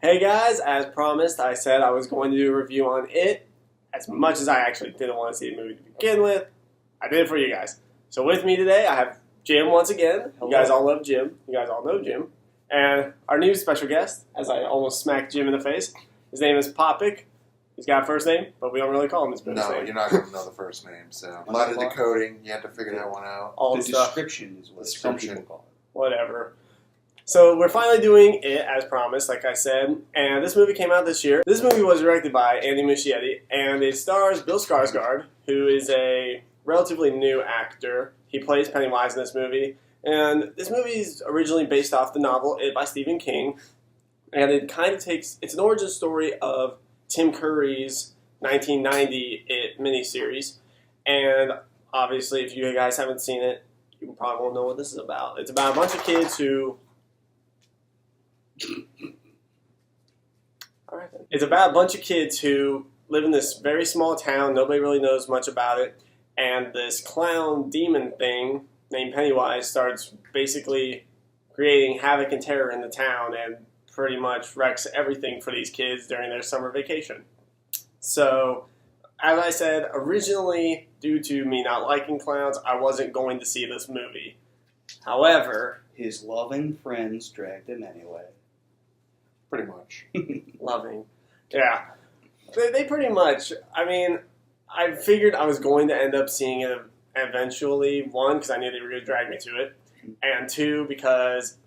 Hey guys, as promised, I said I was going to do a review on It. As much as I actually didn't want to see the movie to begin with, I did it for you guys. So with me today, I have Jim once again. Hello. You guys all love Jim. You guys all know Jim. And our new special guest, as I almost smacked Jim in the face, his name is Popick. He's got a first name, but we don't really call him his first name. No, you're not going to know the first name. So a lot of decoding. You have to figure that one out. All The stuff. description is what some people call it. Whatever. So we're finally doing It, as promised, like I said, and this movie came out this year. This movie was directed by Andy Muschietti, and it stars Bill Skarsgård, who is a relatively new actor. He plays Pennywise in this movie, and this movie is originally based off the novel It by Stephen King, and it kind of takes, it's an origin story of Tim Curry's 1990 It miniseries, and obviously if you guys haven't seen it, you probably won't know what this is about. It's about a bunch of kids who... Alright then. It's about a bunch of kids who live in this very small town, nobody really knows much about it, and this clown demon thing named Pennywise starts basically creating havoc and terror in the town and pretty much wrecks everything for these kids during their summer vacation. So, as I said, originally, due to me not liking clowns, I wasn't going to see this movie. However... His loving friends dragged him anyway. Pretty much. Loving. Yeah. They pretty much, I mean, I figured I was going to end up seeing it eventually. One, because I knew they were going to drag me to it. And two, because,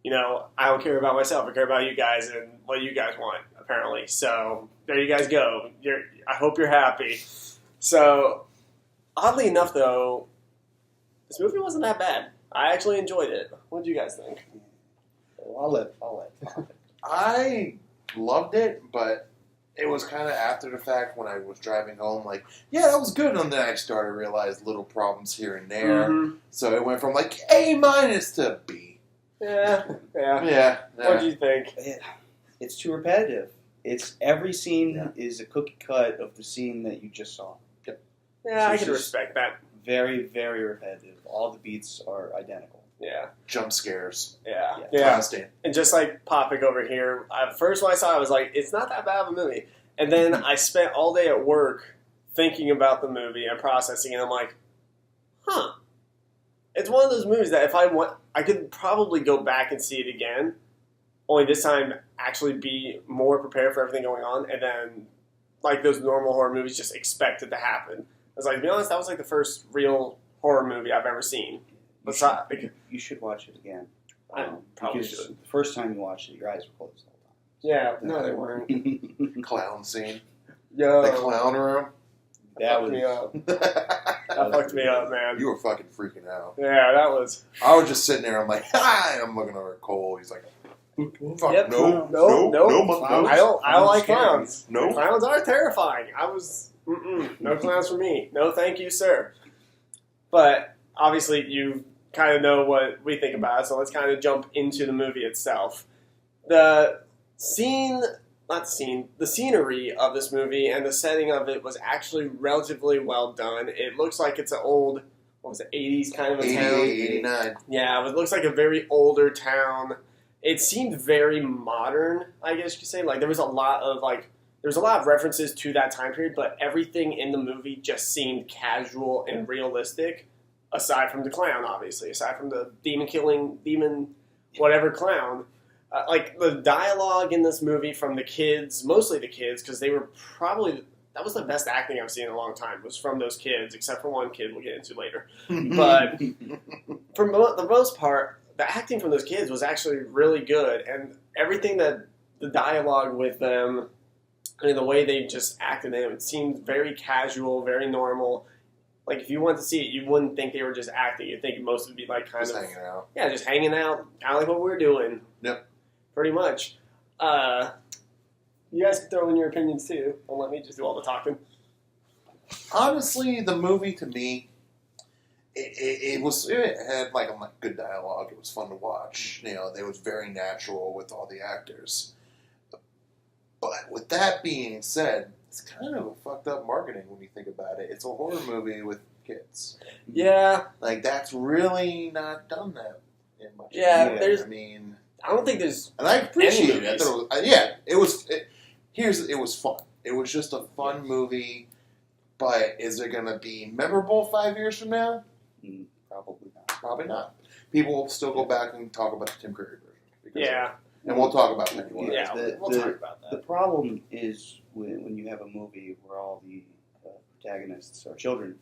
you know, I don't care about myself. I care about you guys and what you guys want, apparently. So, there you guys go. I hope you're happy. So, oddly enough, though, this movie wasn't that bad. I actually enjoyed it. What did you guys think? Well, I'll let. I loved it, but it was kind of after the fact when I was driving home, like, yeah, that was good. And then I started to realize little problems here and there. Mm-hmm. So it went from like A- to B. Yeah. Yeah. What do you think? It's too repetitive. It's every scene is a cookie cut of the scene that you just saw. Yeah, So I it's can just respect that. Very, very repetitive. All the beats are identical. Yeah. Jump scares. Yeah. Constant. And just like Popick over here, first when I saw it, I was like, it's not that bad of a movie. And then I spent all day at work thinking about the movie and processing it. And I'm like, it's one of those movies that if I want, I could probably go back and see it again. Only this time actually be more prepared for everything going on. And then, like those normal horror movies, just expect it to happen. I was like, to be honest, that was like the first real horror movie I've ever seen. You should watch it again. I probably because should. The first time you watched it, your eyes were closed the whole Yeah, no, they weren't. time. Clown scene. Yo, The clown room. that fucked me up. That fucked me up, man. You were fucking freaking out. Yeah, that was... I was just sitting there. I'm like, hi. And I'm looking over at Cole. He's like, fuck, Yep. no, I don't like clowns. No. Clowns are terrifying. No clowns for me. No, thank you, sir. But obviously, you kind of know what we think about it, so let's kind of jump into the movie itself. The scenery of this movie and the setting of it was actually relatively well done. It looks like it's an old, 80s kind of a town? 89. Yeah, it looks like a very older town. It seemed very modern, I guess you could say. Like, there was a lot of references to that time period, but everything in the movie just seemed casual and realistic, aside from the clown, obviously. Aside from the demon whatever clown. Like, the dialogue in this movie from the kids, mostly the kids, because they were probably... That was the best acting I've seen in a long time, was from those kids, except for one kid we'll get into later. But for the most part, the acting from those kids was actually really good, and everything that the dialogue with them, and the way they just acted in it seemed very casual, very normal. Like, if you went to see it, you wouldn't think they were just acting. You'd think most would be like kind just of... hanging out. Yeah, just hanging out, kind of like what we're doing. Yep. Pretty much. You guys can throw in your opinions too. Don't let me just do all the talking. Honestly, the movie to me, it had like a good dialogue. It was fun to watch. You know, it was very natural with all the actors. But with that being said, it's kind of a fucked up marketing when you think about it. It's a horror movie with kids. Yeah. Like, that's really not done that much. Yeah, either. there's... I mean... I don't think there's. And I appreciate it. I movies. thought it was, it was fun. It was just a fun movie, but is it going to be memorable 5 years from now? Probably not. Probably not. People will still go back and talk about the Tim Curry version. Yeah. And we'll talk about Pennywise. Yeah, we'll talk about that. The problem is when you have a movie where all the protagonists are children,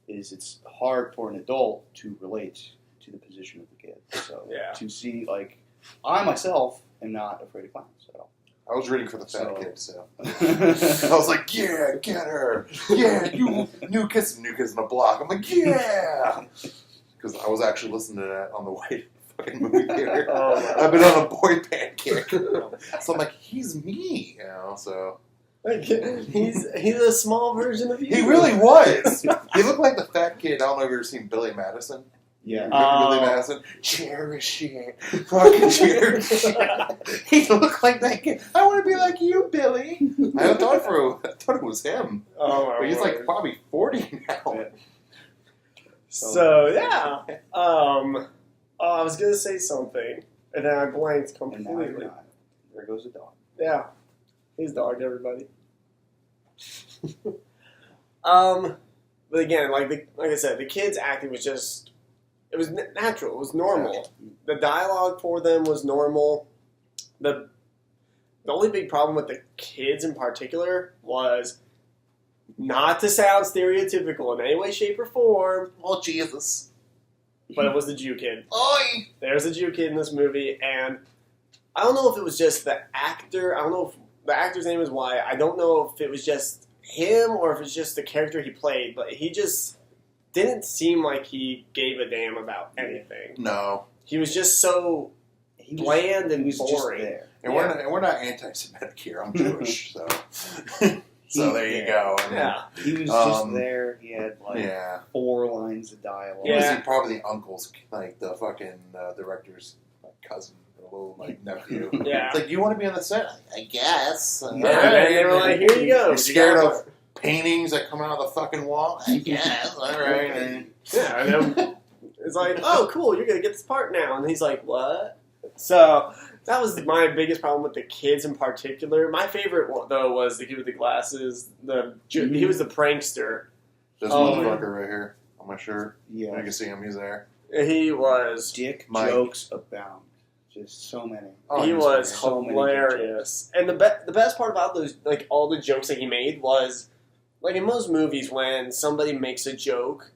is it's hard for an adult to relate to the position of the kid. So to see, like, I myself am not afraid of clowns at all. I was rooting for the fat kid, so I was like, "Yeah, get her! Yeah, you new kids in the block." I'm like, "Yeah," because I was actually listening to that on the way to the fucking movie theater. I've been on a boy band kick, so I'm like, "He's me," you know. So he's a small version of you. he really was. He looked like the fat kid. I don't know if you've ever seen Billy Madison. Yeah. Billy Madison. Cherish it. Fucking cherish it. He looked like that kid. I want to be like you, Billy. I thought it was him. Oh, but he's like probably 40 now. Yeah. So, yeah. I was going to say something, and then I blanked And now completely. you're not. There goes the dog. Yeah. He's dog, everybody. But again, like I said, the kids' acting was just... It was natural. It was normal. The dialogue for them was normal. The only big problem with the kids in particular was not to sound stereotypical in any way, shape, or form, Oh, Jesus. but it was the Jew kid. Oi! There's a Jew kid in this movie, and I don't know if it was just the actor. I don't know if the actor's name is Wyatt. I don't know if it was just him or if it's just the character he played, but he just didn't seem like he gave a damn about anything. No. He was just so bland and he was boring. Just there. And we're not anti-Semitic here. I'm Jewish, so there you go. I mean, Yeah. He was just there. He had like 4 lines of dialogue. He was probably the uncle's, like the fucking director's cousin, or little like nephew. Yeah. It's like, you want to be on the set? I guess. Yeah, and they were like, here you go. You're scared of paintings that come out of the fucking wall? I guess. All right. Yeah, and then it's like, oh, cool, you're going to get this part now. And he's like, what? So that was my biggest problem with the kids in particular. My favorite one, though, was the kid with the glasses. He was the prankster. This motherfucker right here on my shirt. Yeah. You can see him. He's there. He was... Dick Mike. jokes abound. Just so many. He was so many hilarious. And the best part about those, like, all the jokes that he made was, like, in most movies, when somebody makes a joke,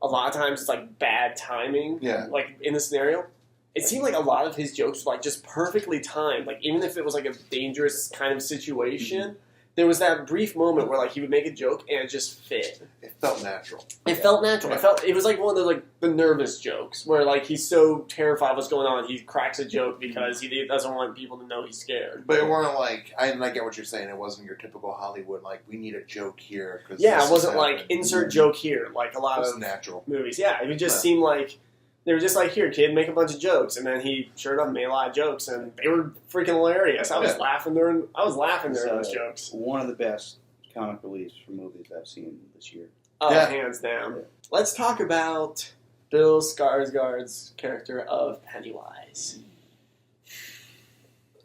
a lot of times it's, like, bad timing. Yeah. Like, in the scenario. It seemed like a lot of his jokes were, like, just perfectly timed. Like, even if it was, like, a dangerous kind of situation, there was that brief moment where, like, he would make a joke and it just fit. It felt natural. It felt natural. It was like one of those, like, the nervous jokes where, like, he's so terrified of what's going on, he cracks a joke because he doesn't want people to know he's scared. But it weren't like, I get what you're saying, it wasn't your typical Hollywood, like, we need a joke here. Yeah, it wasn't like, insert joke here, like a lot of natural movies. Yeah, it just seemed like they were just like, here, kid, make a bunch of jokes. And then he, sure enough, made a lot of jokes, and they were freaking hilarious. I was laughing during those jokes. One of the best comic reliefs for movies I've seen this year. Oh, hands down. Yeah. Let's talk about Bill Skarsgård's character of Pennywise.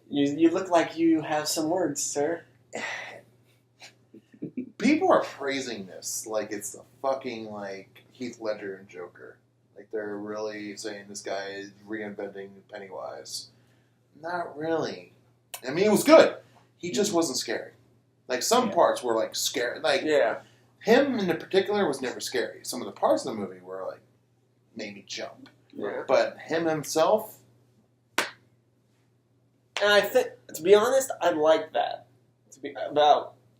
You look like you have some words, sir. People are praising this like it's the fucking, like, Heath Ledger and Joker. Like, they're really saying this guy is reinventing Pennywise. Not really. I mean, it was good. He just wasn't scary. Like, some parts were, like, scary. Like, him in particular was never scary. Some of the parts of the movie were, like, made me jump. Yeah. But him himself... And I think, to be honest, I like that.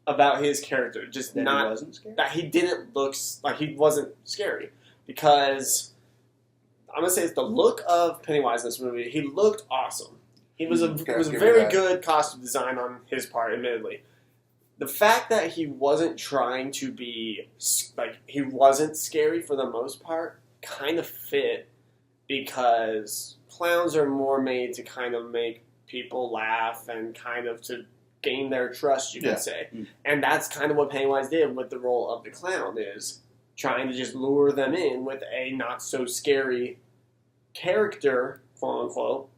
About his character. Just that not... He wasn't scary? That he didn't look... Like, he wasn't scary. Because... I'm going to say it's the look of Pennywise in this movie. He looked awesome. It was a very good costume design on his part, admittedly. The fact that he wasn't trying to be, like, he wasn't scary for the most part, kind of fit, because clowns are more made to kind of make people laugh and kind of to gain their trust, you could say. And that's kind of what Pennywise did with the role of the clown, is trying to just lure them in with a not-so-scary character, quote-unquote,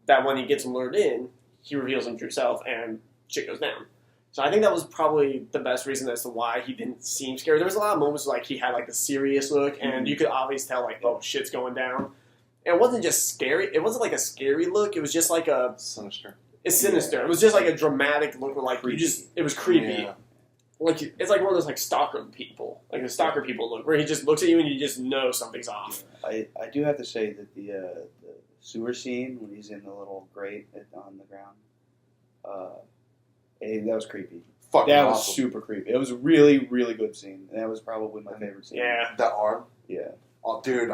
that when he gets lured in, he reveals him true self and shit goes down. So I think that was probably the best reason as to why he didn't seem scary. There was a lot of moments like he had like a serious look, and you could always tell like, oh, shit's going down. And it wasn't just scary. It wasn't like a scary look. It was just like a sinister. It's sinister. It was just like a dramatic look where like it was creepy. Yeah. Like it's like one of those like stalker people, like the stalker people look, where he just looks at you and you just know something's off. I do have to say that the sewer scene when he's in the little grate on the ground, that was creepy. Fucking that awesome. was super creepy. It was a really, really good scene. And that was probably my favorite scene. Yeah. The arm? Yeah. Oh, dude,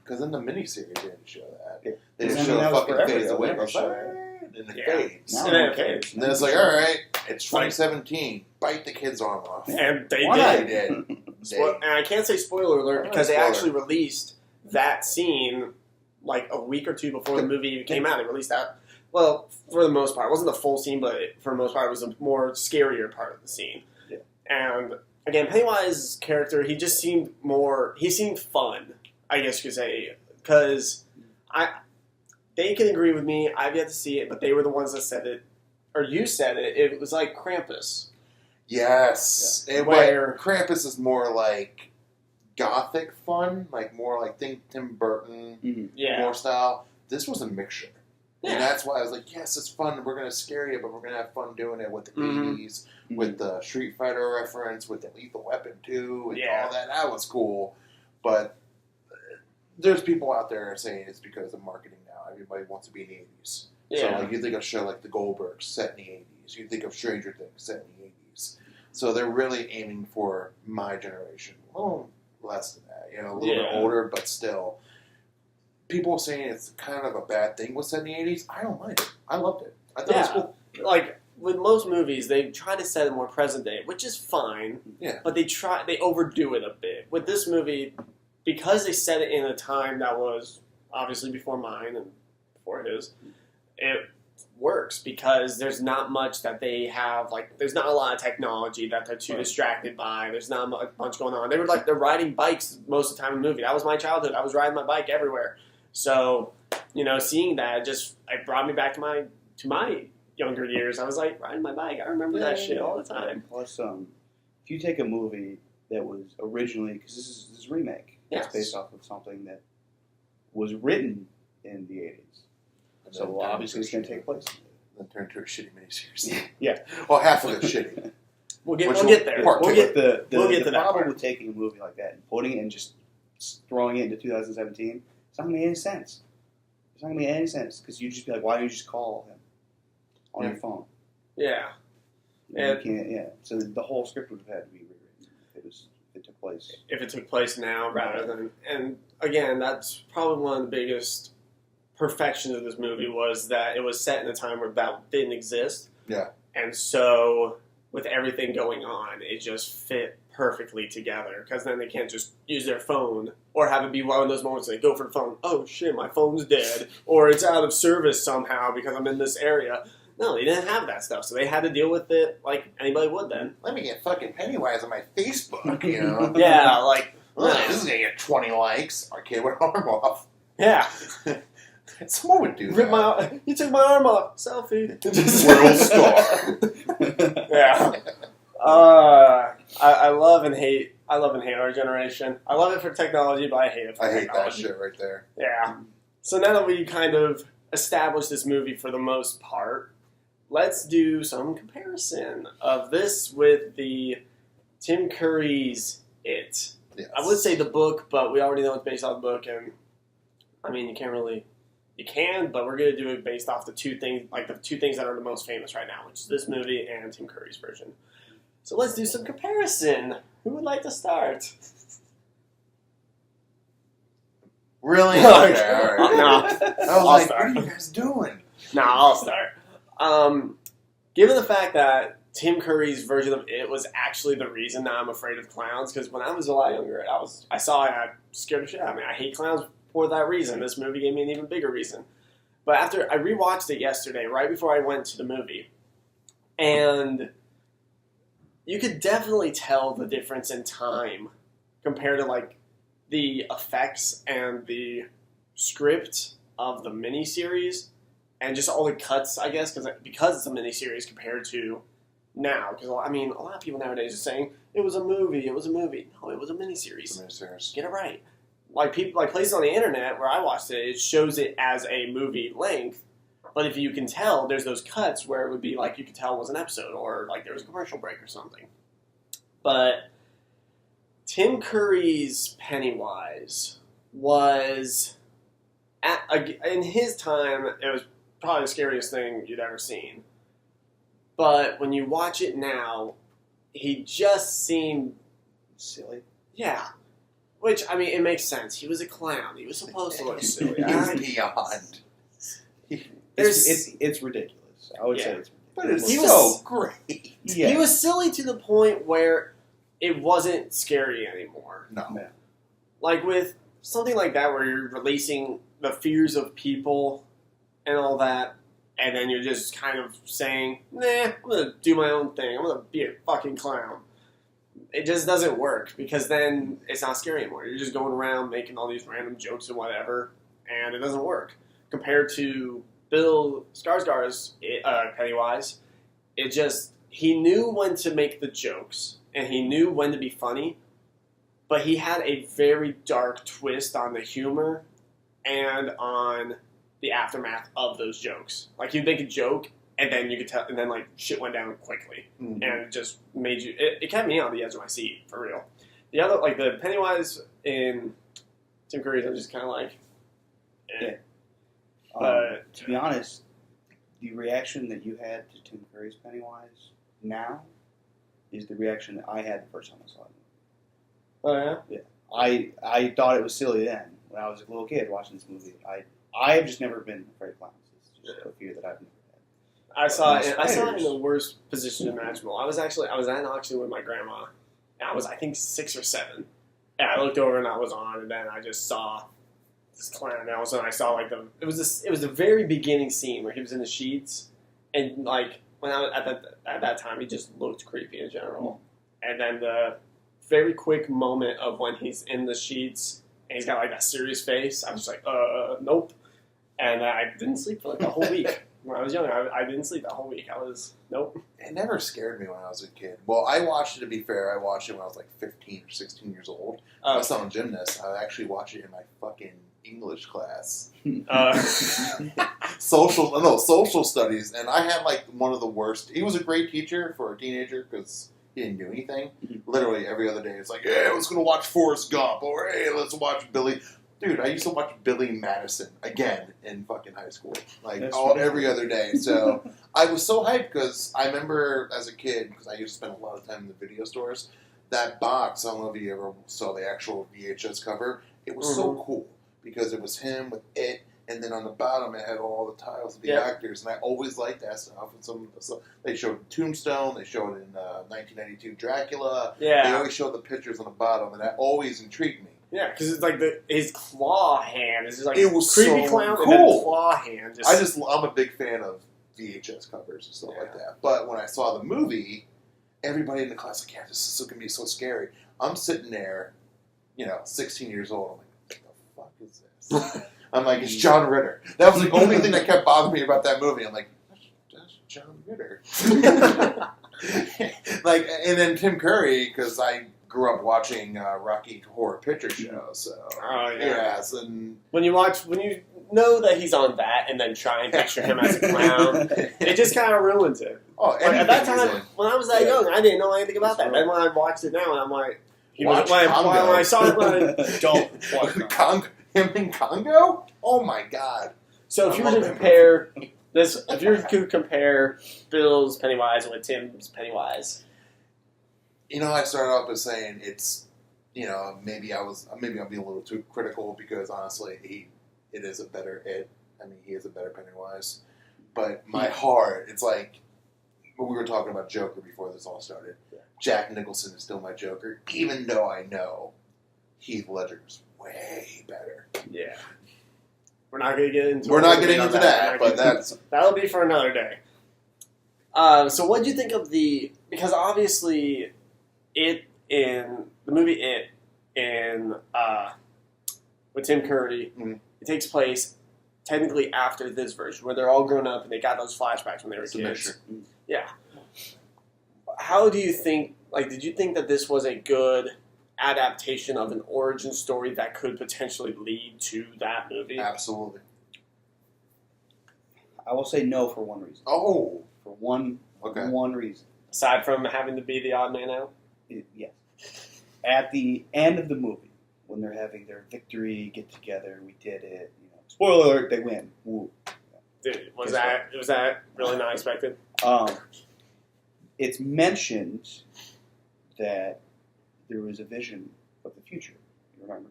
because in the miniseries they didn't show that. Yeah. They didn't show the fucking fades away. And And it fades. Now And then it fades. And then it's like, all right, it's 2017. Bite the kid's arm off. And they They did. did. And I can't say spoiler alert because they Spoiler. actually released that scene like a week or two before the movie came out. They released that. Well, for the most part, it wasn't the full scene, but for the most part, it was a more scarier part of the scene. Yeah. And again, Pennywise's character, he just seemed fun, I guess you could say, because they can agree with me. I've yet to see it, but they were the ones that said it, or you said it. It was like Krampus. Yes. Yeah. And Where Krampus is more like gothic fun, like more like think Tim Burton Yeah. more style. This was a mixture. Yeah. And that's why I was like, yes, it's fun. We're going to scare you, but we're going to have fun doing it with the 80s, with the Street Fighter reference, with the Lethal Weapon 2, and all that. That was cool. But there's people out there saying it's because of marketing now. Everybody wants to be in the 80s. Yeah. So like, you think of a show like The Goldbergs set in the 80s. You think of Stranger Things set in the 80s. So they're really aiming for my generation. A little less than that. A little bit older, but still. People saying it's kind of a bad thing what's set in the 80s. I don't mind it. I loved it. I thought it was cool. Like, with most movies, they try to set it more present day, which is fine. Yeah. But they overdo it a bit. With this movie, because they set it in a time that was obviously before mine and before his, it works because there's not much that they have. Like, there's not a lot of technology that they're too distracted by. There's not much going on. They're riding bikes most of the time in the movie. That was my childhood. I was riding my bike everywhere. So, seeing that it brought me back to my younger years. I was like, riding my bike. I remember that shit all the time. Plus, if you take a movie that was originally, because this is a remake, it's based off of something that was written in the 80s. So obviously it's going to take place. Then turn into a shitty miniseries. Yeah. Well, half of it's shitty. We'll get there. We'll get to that problem part. with taking a movie like that and putting it and just throwing it into 2017, it's not going to make any sense. It's not going to make any sense because you just be like, why don't you just call him on your phone? Yeah. And you can't. Yeah. So the whole script would have had to be rewritten if it took place. If it took place now rather than... And again, that's probably one of the biggest perfections of this movie was that it was set in a time where that didn't exist. Yeah. And so, with everything going on, it just fit perfectly together. Because then they can't just use their phone or have it be one of those moments they go for the phone. Oh shit, my phone's dead. Or it's out of service somehow because I'm in this area. No, they didn't have that stuff. So they had to deal with it like anybody would then. Let me get fucking Pennywise on my Facebook, Yeah, like... This is going to get 20 likes. Our kid with arm off. Yeah. Someone would do that. You took my arm off. Selfie. World star. Yeah. I love and hate our generation. I love it for technology, but I hate it for I hate technology. that shit right there. Yeah. So now that we kind of established this movie for the most part, let's do some comparison of this with the Tim Curry's It. Yes. I would say the book, but we already know it's based off the book, and I mean, you can, but we're going to do it based off the two things that are the most famous right now, which is this movie and Tim Curry's version. So let's do some comparison. Who would like to start? Really? Okay, all right. No. I was like, start. what are you guys doing? No, I'll start. Given the fact that Tim Curry's version of It was actually the reason that I'm afraid of clowns, because when I was a lot younger, I saw it and I scared the shit out of me. I hate clowns for that reason. This movie gave me an even bigger reason. But after I rewatched it yesterday, right before I went to the movie, and you could definitely tell the difference in time compared to like the effects and the script of the miniseries and just all the cuts, I guess, because it's a miniseries compared to now. Because I mean, a lot of people nowadays are saying it was a movie. It was a movie. No, it was a miniseries. Get it right. Like places on the internet where I watched it, it shows it as a movie length. But if you can tell, there's those cuts where it would be like you could tell it was an episode or like there was a commercial break or something. But Tim Curry's Pennywise was, in his time, it was probably the scariest thing you'd ever seen. But when you watch it now, he just seemed silly. Yeah. Which, I mean, it makes sense. He was a clown. He was supposed to look silly. Beyond. It's ridiculous. I would say it's ridiculous. But it's so great. Yeah. He was silly to the point where it wasn't scary anymore. No. Like with something like that where you're releasing the fears of people and all that, and then you're just kind of saying, nah, I'm going to do my own thing. I'm going to be a fucking clown. It just doesn't work because then it's not scary anymore. You're just going around making all these random jokes and whatever, and it doesn't work. Compared to Bill Skarsgård's Pennywise, he knew when to make the jokes, and he knew when to be funny, but he had a very dark twist on the humor and on the aftermath of those jokes. Like, he'd make a joke, and then you could tell, and then like shit went down quickly, and it just made you. It kept me on the edge of my seat for real. The other, like the Pennywise in Tim Curry's, I'm just kind of like, eh. To be honest, the reaction that you had to Tim Curry's Pennywise now is the reaction that I had the first time I saw it. Oh yeah, yeah. I thought it was silly then when I was a little kid watching this movie. I have just never been afraid of clowns. It's just a fear that I've never. I saw it in the worst position imaginable. I was at an auction with my grandma, and I was, I think, 6 or 7. And I looked over and I was on, and then I just saw this clown. And all of a sudden I saw like it was the very beginning scene where he was in the sheets, and like when I was at that time he just looked creepy in general. And then the very quick moment of when he's in the sheets and he's got like that serious face, I was just like, nope. And I didn't sleep for like a whole week. When I was younger, I didn't sleep that whole week. Nope. It never scared me when I was a kid. Well, I watched it, to be fair, I watched it when I was like 15 or 16 years old. I was not a gymnast. I actually watched it in my fucking English class. Social studies. And I had like one of the worst. He was a great teacher for a teenager because he didn't do anything. Literally every other day, it's like, hey, I was going to watch Forrest Gump, or hey, let's watch Billy. Dude, I used to watch Billy Madison again in fucking high school, like every other day. So I was so hyped because I remember as a kid, because I used to spend a lot of time in the video stores, that box, I don't know if you ever saw the actual VHS cover, it was so cool because it was him with it, and then on the bottom it had all the tiles of the actors, and I always liked that stuff. And they showed Tombstone, they showed in 1992 Dracula, they always showed the pictures on the bottom, and that always intrigued me. Yeah, because it's like his claw hand is just like it was creepy so clown cool. and then claw hand. I'm a big fan of VHS covers and stuff like that. But when I saw the movie, everybody in the class was like, yeah, this is going to be so scary. I'm sitting there, 16 years old. I'm like, what the fuck is this? I'm like, it's John Ritter. That was the only thing that kept bothering me about that movie. I'm like, that's John Ritter. And then Tim Curry, because I grew up watching Rocky Horror Picture Show, so and when you know that he's on that, and then try and picture him as a clown, it just kind of ruins it. Oh, at that time, when I was that young, I didn't know anything about that. And when I watched it now, and I'm like, when I saw it, don't him in Congo. Oh my god! So if you were to compare if you could compare Bill's Pennywise with Tim's Pennywise. I started off by saying it's, maybe I'm being a little too critical because honestly, it is a better it. I mean, he is a better Pennywise. But my heart, it's like when we were talking about Joker before this all started. Yeah. Jack Nicholson is still my Joker, even though I know Heath Ledger's way better. Yeah. We're not going to get into. We're not getting into that, but that'll be for another day. So, what did you think of because obviously. The movie with Tim Curry, it takes place technically after this version, where they're all grown up and they got those flashbacks when they were kids. Yeah. How do you think? Like, did you think that this was a good adaptation of an origin story that could potentially lead to that movie? Absolutely. I will say no for one reason. Oh, for one reason. Aside from having to be the odd man out. Yes. At the end of the movie, when they're having their victory get together, we did it. You know, spoiler alert, they win. Woo. Dude, was that really not expected? It's mentioned that there was a vision of the future. You remember?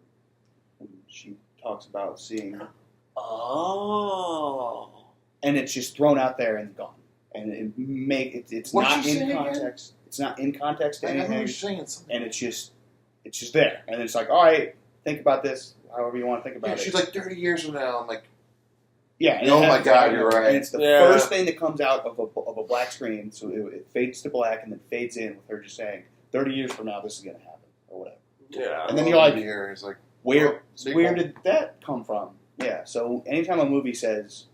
And she talks about seeing. Oh. And it's just thrown out there and gone. And it's not in context. Again? It's not in context to anything. And it's just there. And it's like, all right, think about this however you want to think about it. She's like 30 years from now. I'm like, yeah. Oh my God, you're right. And it's the first thing that comes out of a black screen. So it fades to black and then fades in with her just saying, 30 years from now, this is going to happen or whatever. Yeah. And then you're like, where did that come from? Yeah. So anytime a movie says,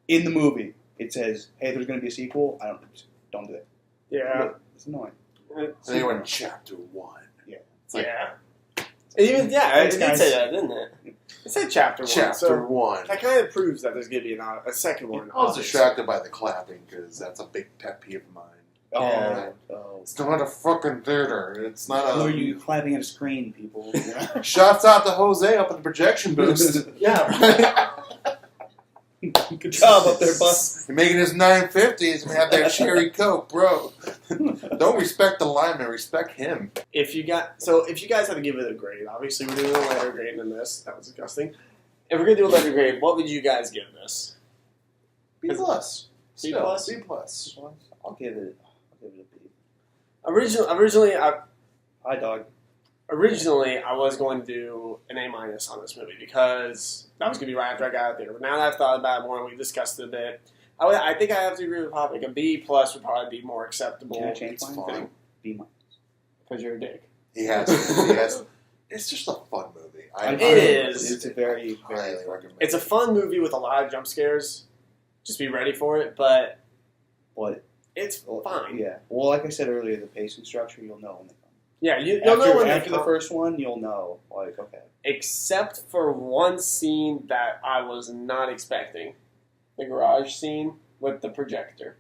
in the movie, it says, hey, there's going to be a sequel, don't do it. Yeah. It's annoying. So they went in chapter 1. Yeah. It's like, it did say that, didn't it? It said chapter 1. Chapter 1. That kind of proves that there's going to be a second one. I was distracted by the clapping because that's a big pet peeve of mine. It's not a fucking theater. It's not a... Who are you clapping at a screen, people? Shouts out to Jose up at the projection boost. Yeah. Good job up there, bus. You're making his 950s and have that cherry Coke, bro. Don't respect the lineman, respect him. If you guys had to give it a grade, obviously we're doing a letter grade in this. That was disgusting. If we're gonna do a letter grade, what would you guys give this? B plus. B plus. B plus. I'll give it a B. Originally, Hi, dog. Originally, I was going to do an A- on this movie because that was going to be right after I got out there. But now that I've thought about it more and we discussed it a bit, I think I have to agree with Popick. A B plus would probably be more acceptable. Can I change mine? B minus. Because you're a dick. He has. It's just a fun movie. It is. It's a very, very highly recommend. It's a fun movie with a lot of jump scares. Just be ready for it, but it's fine. Yeah. Well, like I said earlier, the pacing structure, you'll know when they come. Yeah, you'll know when after the first one, you'll know. Like, okay. Except for one scene that I was not expecting. The garage scene with the projector.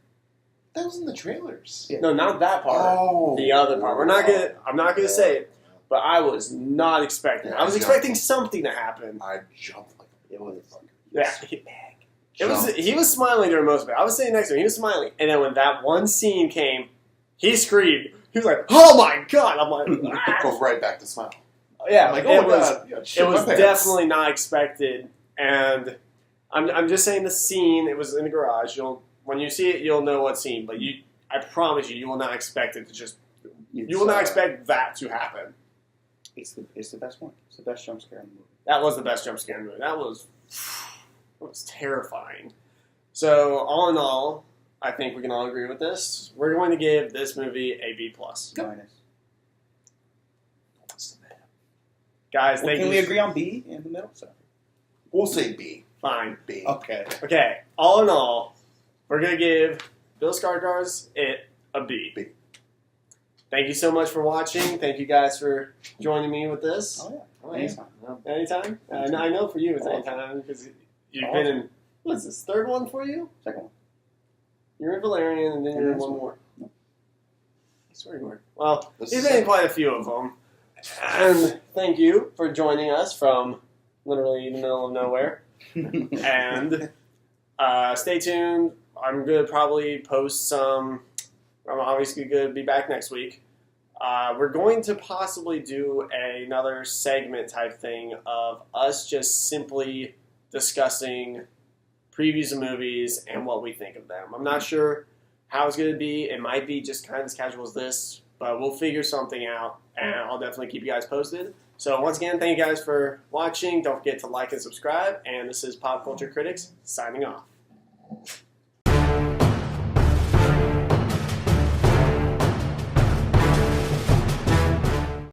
That was in the trailers. Yeah. No, not that part. Oh. The other part. I'm not gonna say it, but I was not expecting it. I was expecting something to happen. I jumped like it was. Yeah. He was smiling during most of it. I was sitting next to him. He was smiling. And then when that one scene came, he screamed. He was like, "Oh my God!" I'm like, ah. Goes right back to smile. Yeah, I'm like, oh my God. Yeah, it was definitely not expected. And I'm just saying the scene. It was in the garage. When you see it, you'll know what scene. But I promise you will not expect it to just. You will not expect that to happen. It's the best one. It's the best jump scare in the movie. That was the best jump scare in the movie. That was terrifying. So all in all, I think we can all agree with this. We're going to give this movie a B+. Minus. Guys, thank you. Can we agree on B in the middle? So. We'll say B. Fine. B. Okay. All in all, we're going to give Bill Skarsgård's It a B. B. Thank you so much for watching. Thank you guys for joining me with this. Oh, yeah. Anytime. Anytime? I know for you it's anytime because you've been in, what is this, third one for you? Second one. You're in Valerian and then you're in one more. No. I swear you were. Well, you've been in quite a few of them. And thank you for joining us from literally the middle of nowhere. And stay tuned. I'm going to probably post some. I'm obviously going to be back next week. We're going to possibly do another segment type thing of us just simply discussing previews of movies and what we think of them. I'm not sure how it's going to be. It might be just kind of as casual as this, but we'll figure something out, and I'll definitely keep you guys posted. So once again, thank you guys for watching. Don't forget to like and subscribe, and this is Pop Culture Critics signing off.